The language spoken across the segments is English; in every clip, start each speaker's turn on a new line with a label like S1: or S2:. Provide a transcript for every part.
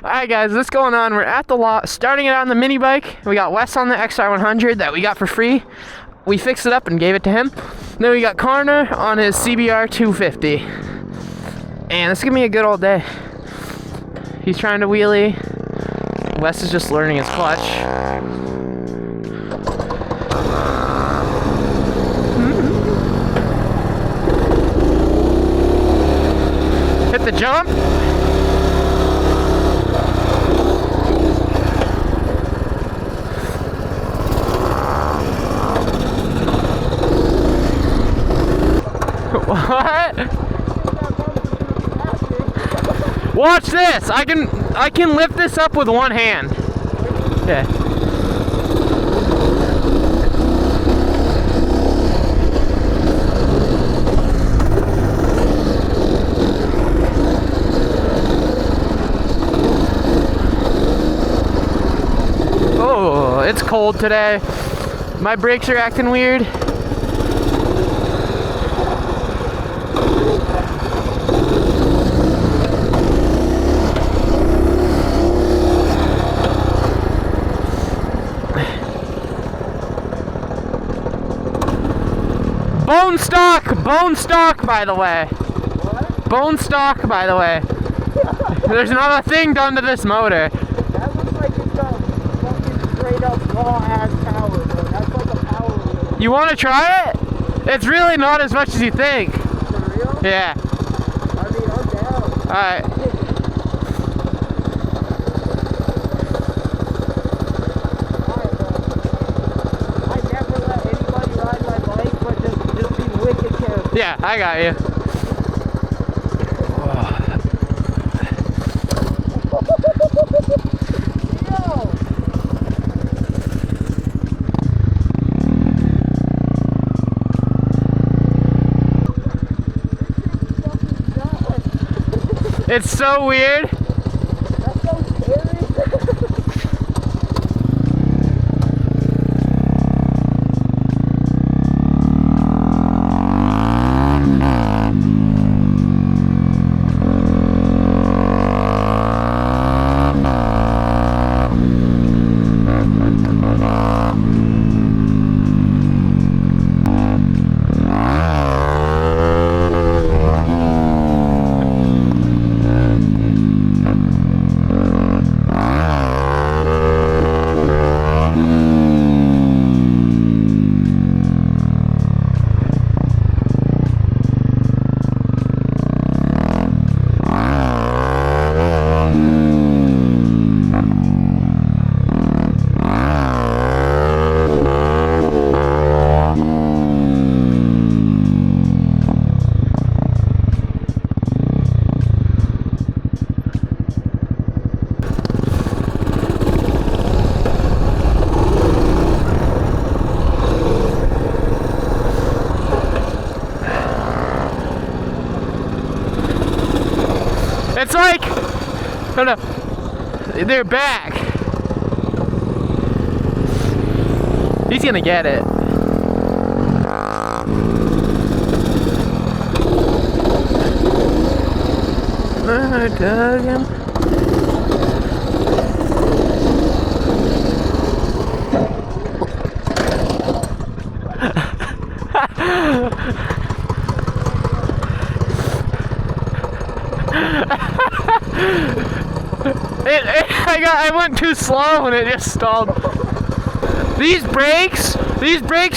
S1: Alright guys, what's going on? We're at the lot, starting it on the mini bike. We got Wes on the XR100 that we got for free. We fixed it up and gave it to him. Then we got Connor on his CBR 250. And it's gonna be a good old day. He's trying to wheelie. Wes is just learning his clutch. Hit the jump. What? Watch this. I can lift this up with one hand. Yeah. Oh, it's cold today. My brakes are acting weird. Bone stock, by the way.
S2: What?
S1: Bone stock, by the way. There's not a thing done to this motor.
S2: That looks like it's got fucking straight up raw ass power, bro. That's like a power wheel.
S1: You want to try it? It's really not as much as you think.
S2: For real?
S1: Yeah.
S2: I mean, I'm down.
S1: Alright. Yeah, I got you. It's so weird.
S2: That's so scary. It's like, oh no, they're back. He's gonna get it. I dug him. I went too slow and it just stalled. These brakes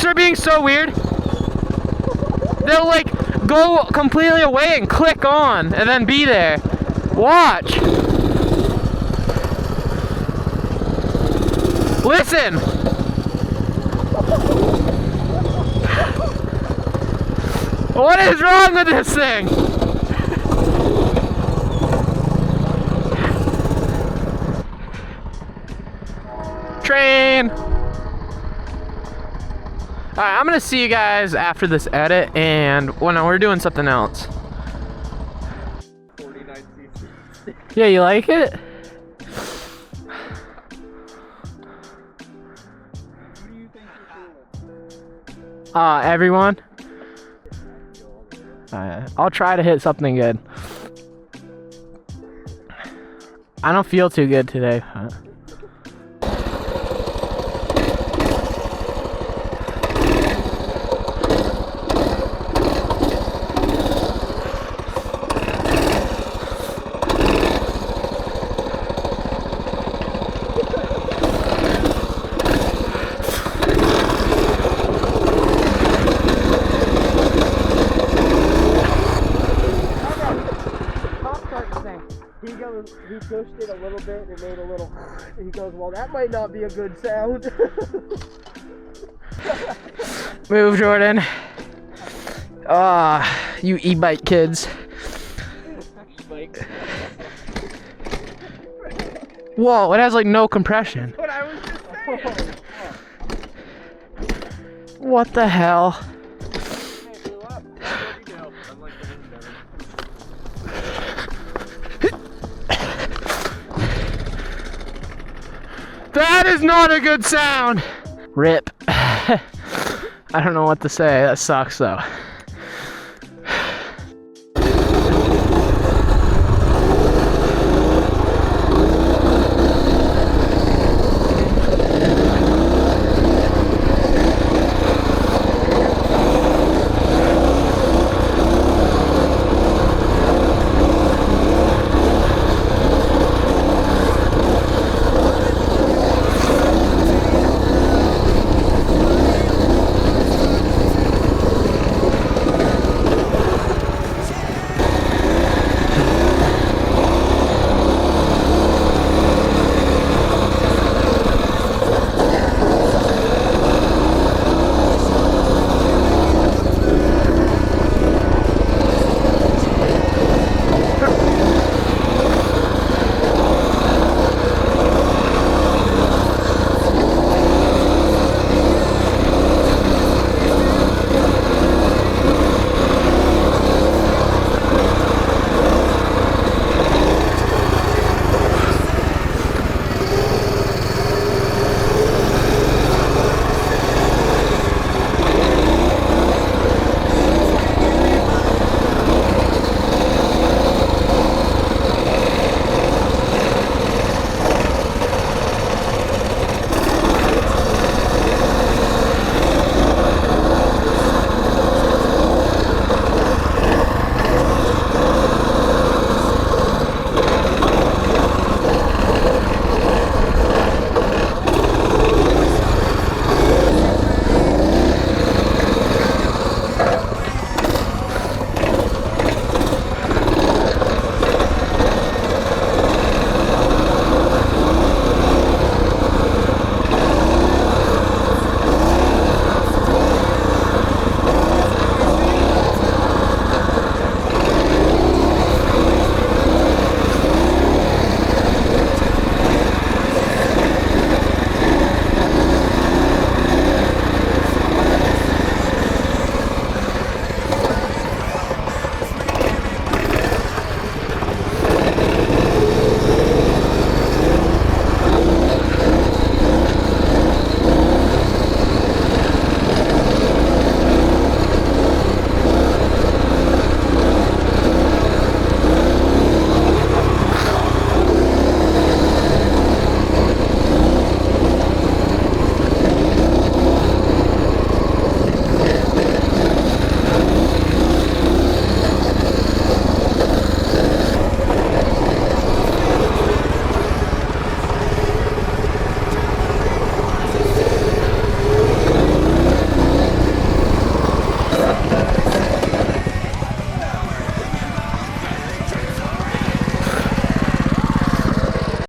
S2: are being so weird. They'll like go completely away and click on and then be there. Watch. Listen. What is wrong with this thing? Train. Alright, I'm gonna see you guys after this edit and when we're doing something else. 49cc.
S1: Yeah, you like it?
S2: Who do you think you're feeling?
S1: Everyone. I'll try to hit something good. I don't feel too good today.
S2: He pushed it a little bit and it made a little. And he goes, well, that might not be a good sound.
S1: Move, Jordan. Ah, you e-bike kids. Whoa, it has like no compression.
S2: What I was just saying.
S1: What the hell?
S2: That is not a good sound.
S1: Rip. I don't know what to say. That sucks though.